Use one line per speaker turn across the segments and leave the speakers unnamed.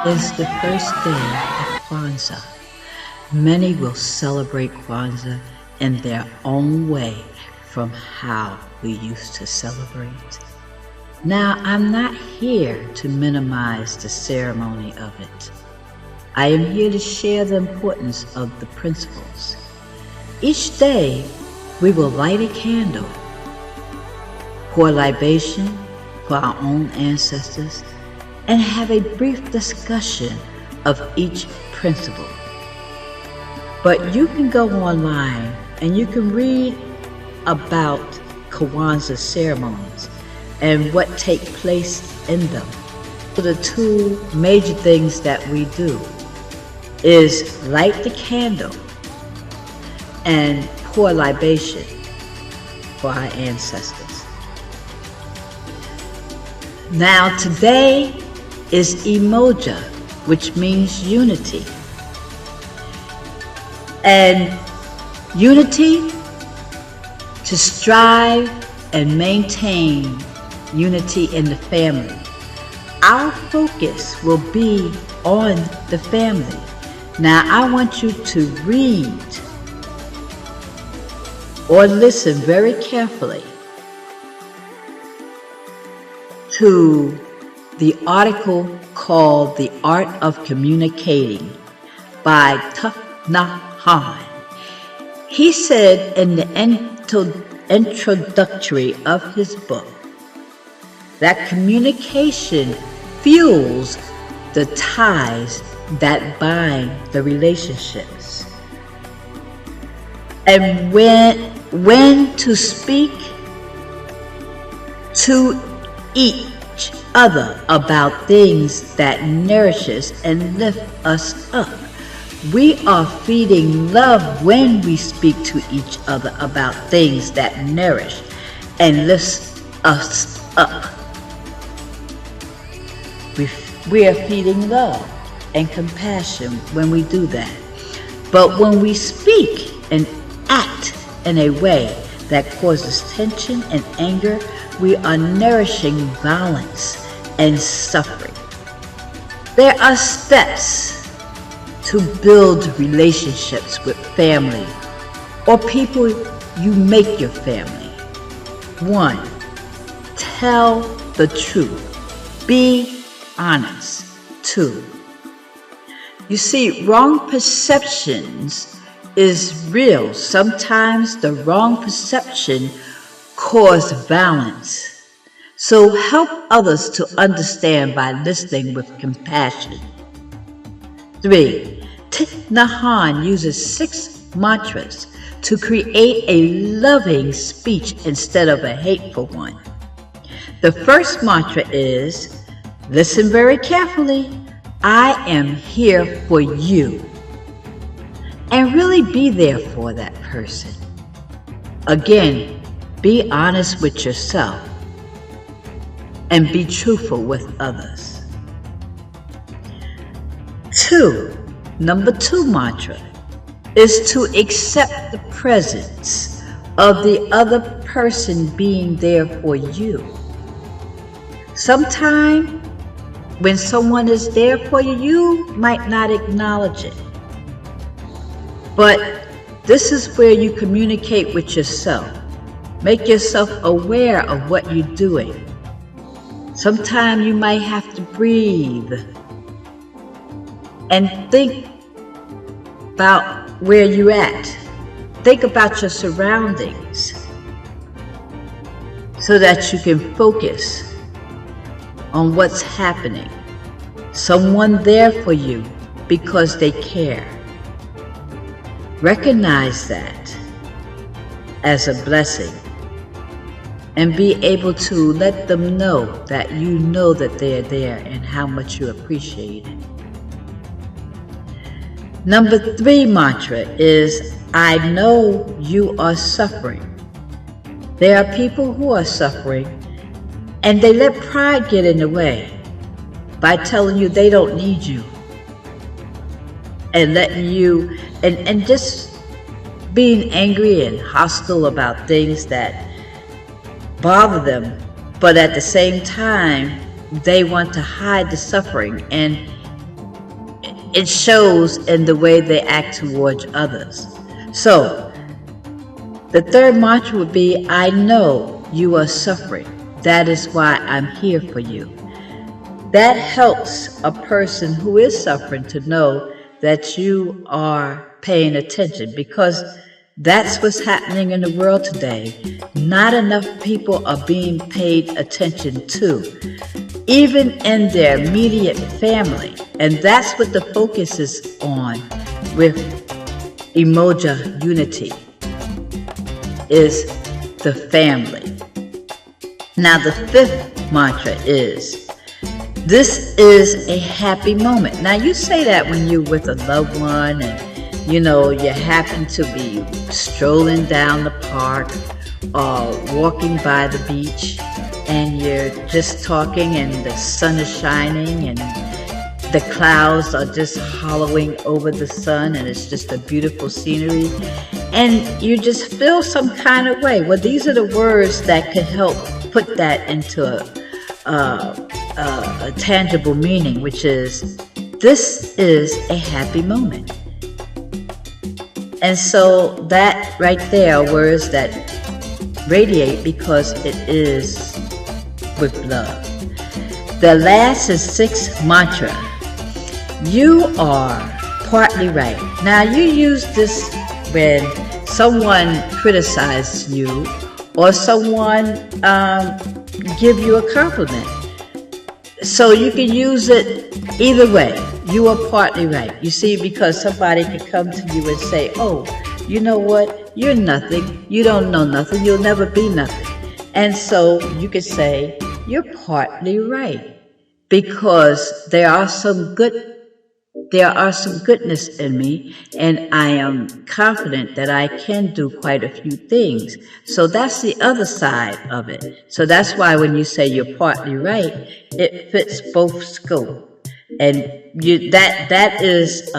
is the first day of Kwanzaa. Many will celebrate Kwanzaa in their own way from how we used to celebrate. Now, I'm not here to minimize the ceremony of it. I am here to share the importance of the principles. Each day, we will light a candle, pour libation for our own ancestors, and have a brief discussion of each principle. But you can go online and you can read about Kwanzaa ceremonies and what take place in them. So the two major things that we do is light the candle and pour libation for our ancestors. Now today is Emoja, which means unity. And unity, to strive and maintain unity in the family. Our focus will be on the family. Now I want you to read or listen very carefully to the article called The Art of Communicating by Thich Nhat Hanh. He said in the introductory of his book that communication fuels the ties that bind the relationships. And when to speak to each other about things that nourishes and lift us up. We are feeding love when we speak to each other about things that nourish and lift us up. We are feeding love and compassion when we do that. But when we speak and act in a way that causes tension and anger, we are nourishing violence and suffering. There are steps to build relationships with family or people you make your family. 1. Tell the truth. Be honest. 2. You see, wrong perceptions is real. Sometimes the wrong perception causes violence. So help others to understand by listening with compassion. 3. Thich Nhat Hanh uses 6 mantras to create a loving speech instead of a hateful one. The first mantra is, listen very carefully, I am here for you. And really be there for that person. Again, be honest with yourself and be truthful with others. 2. Number 2 mantra is to accept the presence of the other person being there for you. Sometimes when someone is there for you, you might not acknowledge it. But this is where you communicate with yourself. Make yourself aware of what you're doing. Sometimes you might have to breathe and think about where you're at. Think about your surroundings so that you can focus on what's happening. Someone there for you because they care. Recognize that as a blessing and be able to let them know that you know that they're there and how much you appreciate it. Number 3 mantra is, I know you are suffering. There are people who are suffering and they let pride get in the way by telling you they don't need you and letting you, and just being angry and hostile about things that bother them, but at the same time, they want to hide the suffering and it shows in the way they act towards others. So, the third mantra would be, I know you are suffering. That is why I'm here for you. That helps a person who is suffering to know that you are paying attention, because that's what's happening in the world today. Not enough people are being paid attention to, even in their immediate family. And that's what the focus is on with Emoja Unity, is the family. Now the fifth mantra is, this is a happy moment. Now you say that when you're with a loved one and you happen to be strolling down the park or walking by the beach, and you're just talking and the sun is shining and the clouds are just hollowing over the sun and it's just a beautiful scenery, and you just feel some kind of way. Well, these are the words that could help put that into a tangible meaning, which is, this is a happy moment. And so that right there are words that radiate because it is with love. The last is sixth mantra. You are partly right. Now you use this when someone criticizes you or someone give you a compliment. So you can use it either way. You are partly right. You see, because somebody can come to you and say, oh, you know what? You're nothing. You don't know nothing. You'll never be nothing. And so you could say, you're partly right, because there are some goodness in me, and I am confident that I can do quite a few things. So that's the other side of it. So that's why when you say you're partly right, it fits both scope. And that is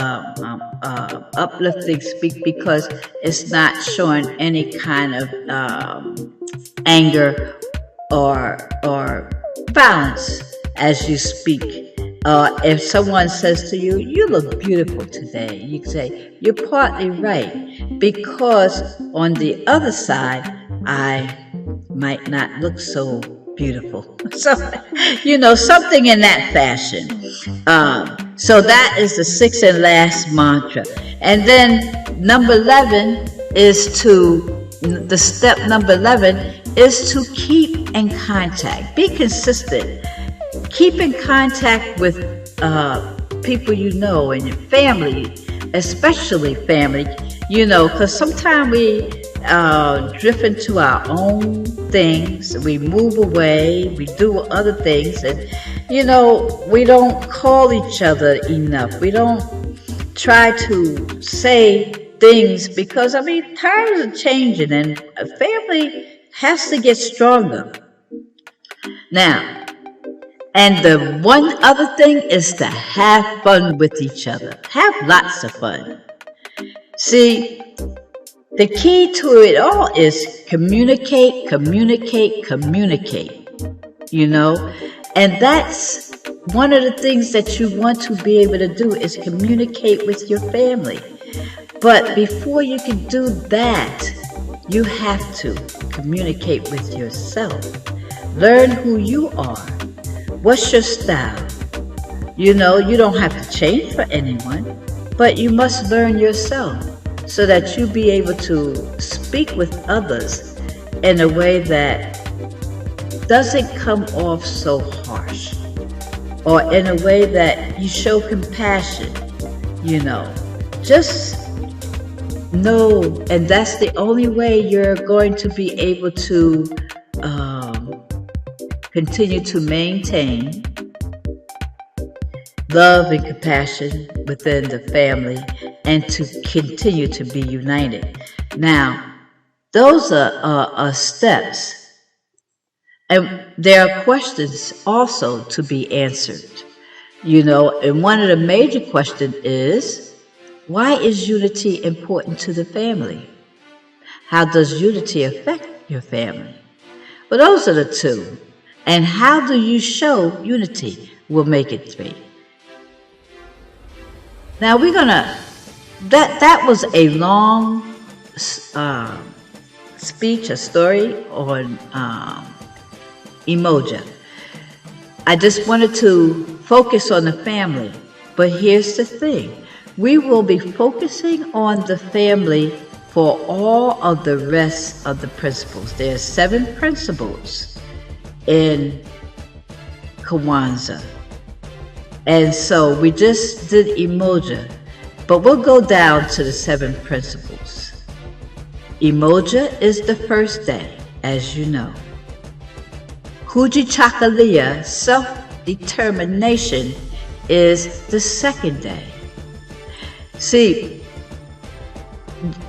uplifting speak, because it's not showing any kind of anger or violence as you speak. If someone says to you, you look beautiful today, you can say, you're partly right, because on the other side, I might not look so beautiful. So, something in that fashion. So that is the sixth and last mantra. And then number 11 is the step number 11 is to keep in contact. Be consistent. Keep in contact with people you know and your family, especially family, because sometimes we drift into our own things. We move away, we do other things, and we don't call each other enough. We don't try to say things, because times are changing and a family has to get stronger. Now, and the one other thing is to have fun with each other. Have lots of fun. See, the key to it all is communicate, communicate, communicate. And that's one of the things that you want to be able to do, is communicate with your family. But before you can do that, you have to communicate with yourself. Learn who you are. What's your style? You don't have to change for anyone, but you must learn yourself so that you be able to speak with others in a way that doesn't come off so harsh, or in a way that you show compassion. Just know, and that's the only way you're going to be able to continue to maintain love and compassion within the family, and to continue to be united. Now, those are steps. And there are questions also to be answered. And one of the major questions is, why is unity important to the family? How does unity affect your family? Well, those are the two. And how do you show unity? We'll make it 3. Now we're gonna, that was a long uh, speech, a story on emoji. I just wanted to focus on the family. But here's the thing. We will be focusing on the family for all of the rest of the principles. There are 7 principles in Kwanzaa. And so we just did emoji, but we'll go down to the 7 principles. Emoji is the first day, as you know. Kujichagulia, self-determination, is the second day. See,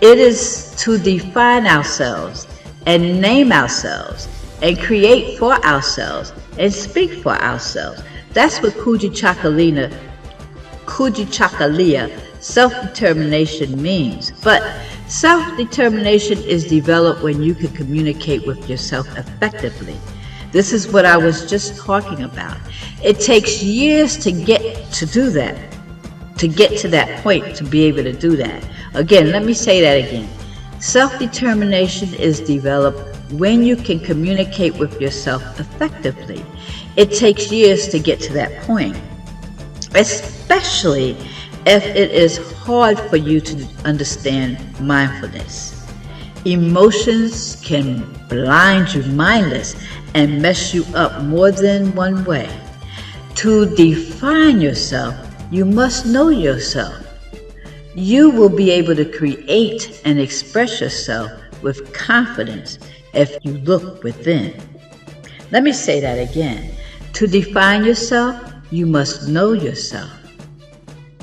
it is to define ourselves and name ourselves and create for ourselves and speak for ourselves. That's what Kujichagulia, self-determination means. But self-determination is developed when you can communicate with yourself effectively. This is what I was just talking about. It takes years to get to do that, to get to that point, to be able to do that. Again, let me say that again. Self-determination is developed when you can communicate with yourself effectively. It takes years to get to that point, especially if it is hard for you to understand mindfulness. Emotions can blind you mindless and mess you up more than one way. To define yourself, you must know yourself. You will be able to create and express yourself with confidence if you look within. Let me say that again. To define yourself, you must know yourself.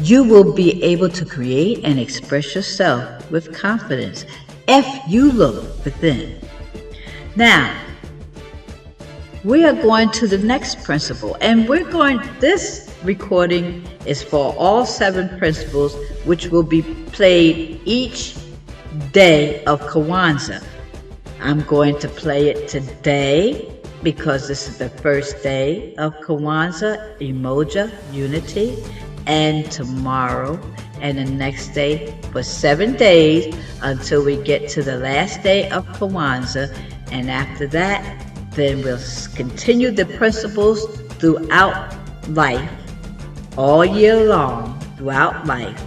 You will be able to create and express yourself with confidence if you look within. Now, we are going to the next principle, and this recording is for all 7 principles, which will be played each day of Kwanzaa. I'm going to play it today because this is the first day of Kwanzaa, Emoja, Unity, and tomorrow and the next day for 7 days until we get to the last day of Kwanzaa. And after that, then we'll continue the principles throughout life, all year long, throughout life,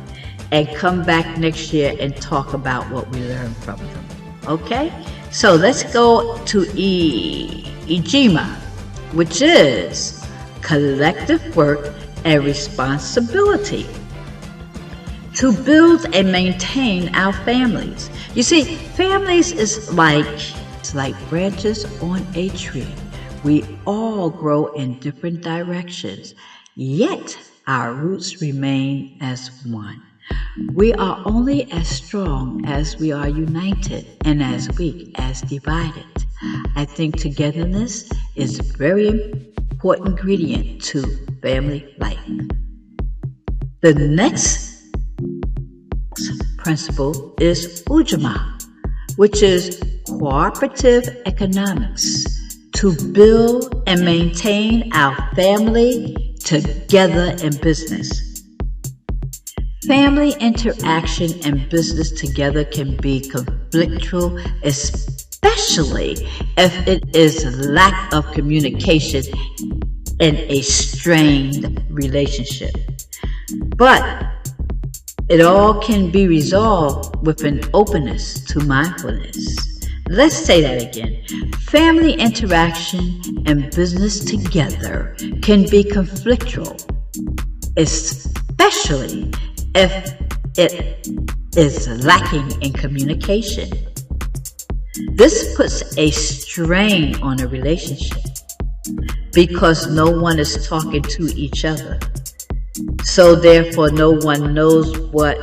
and come back next year and talk about what we learned from them. Okay? So let's go to Ijima, which is collective work and responsibility to build and maintain our families. You see, families is like branches on a tree. We all grow in different directions, yet our roots remain as one. We are only as strong as we are united and as weak as divided. I think togetherness is a very important ingredient to family life. The next principle is Ujima, which is cooperative economics, to build and maintain our family together in business. Family interaction and business together can be conflictual, especially if it is lack of communication in a strained relationship. But it all can be resolved with an openness to mindfulness. Let's say that again. Family interaction and business together can be conflictual, especially if it is lacking in communication. This puts a strain on a relationship because no one is talking to each other. So therefore, no one knows what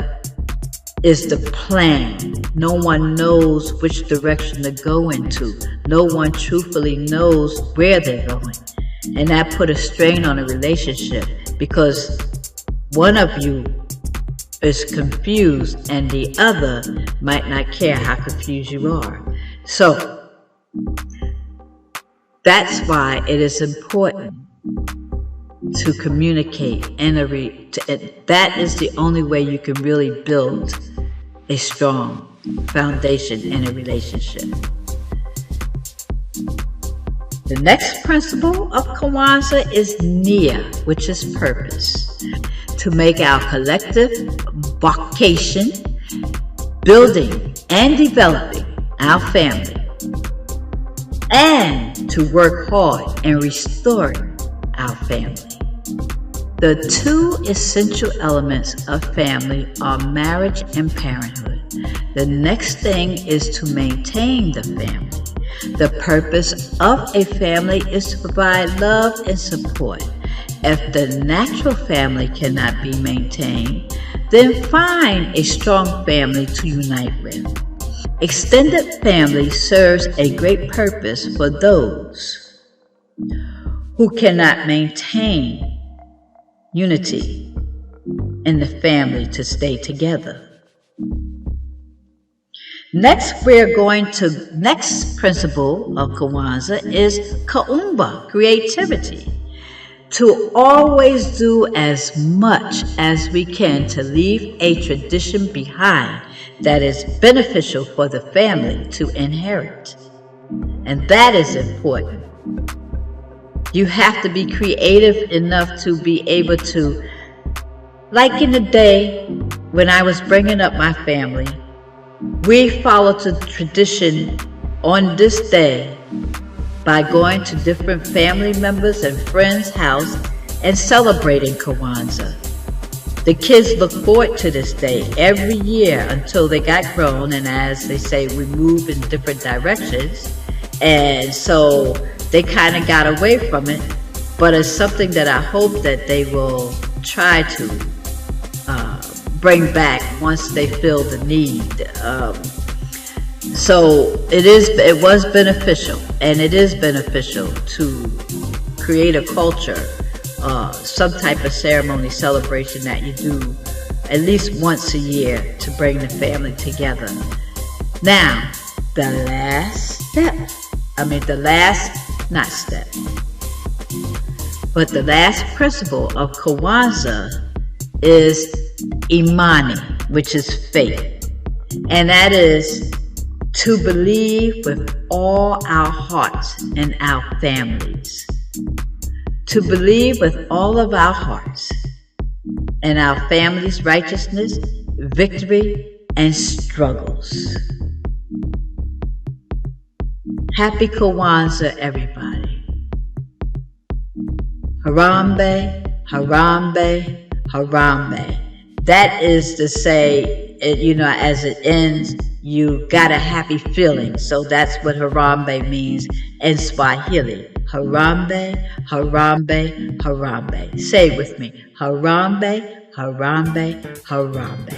is the plan. No one knows which direction to go into. No one truthfully knows where they're going. And that put a strain on a relationship because one of you is confused and the other might not care how confused you are. So that's why it is important to communicate and That is the only way you can really build a strong foundation in a relationship. The next principle of Kwanzaa is Nia, which is purpose. To make our collective vocation building and developing our family, and to work hard in restoring our family. The two essential elements of family are marriage and parenthood. The next thing is to maintain the family. The purpose of a family is to provide love and support. If the natural family cannot be maintained, then find a strong family to unite with. Extended family serves a great purpose for those who cannot maintain unity in the family to stay together. Next principle of Kwanzaa is Kaumba, creativity. To always do as much as we can to leave a tradition behind that is beneficial for the family to inherit. And that is important. You have to be creative enough to be able to, like in the day when I was bringing up my family, we followed the tradition on this day by going to different family members and friends' house and celebrating Kwanzaa. The kids look forward to this day every year until they got grown, and as they say, we move in different directions, and so they kind of got away from it, but it's something that I hope that they will try to bring back once they feel the need. So it was beneficial, and it is beneficial to create a culture, some type of ceremony celebration that you do at least once a year to bring the family together. Now, the last principle of Kwanzaa is Imani, which is faith. And that is to believe with all our hearts in our families. To believe with all of our hearts in our families' righteousness, victory, and struggles. Happy Kwanzaa, everybody. Harambe, Harambe, Harambe. That is to say, as it ends, you got a happy feeling. So that's what Harambe means in Swahili. Harambe, Harambe, Harambe. Say it with me. Harambe, Harambe, Harambe.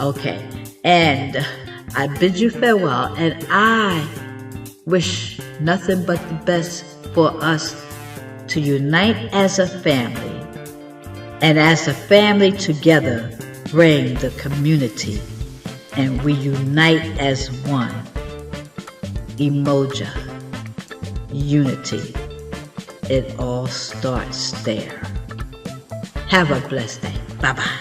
Okay. And I bid you farewell, and I wish nothing but the best for us to unite as a family, and as a family together bring the community, and we unite as one. Emoja, unity. It all starts there. Have a blessed day. Bye-bye.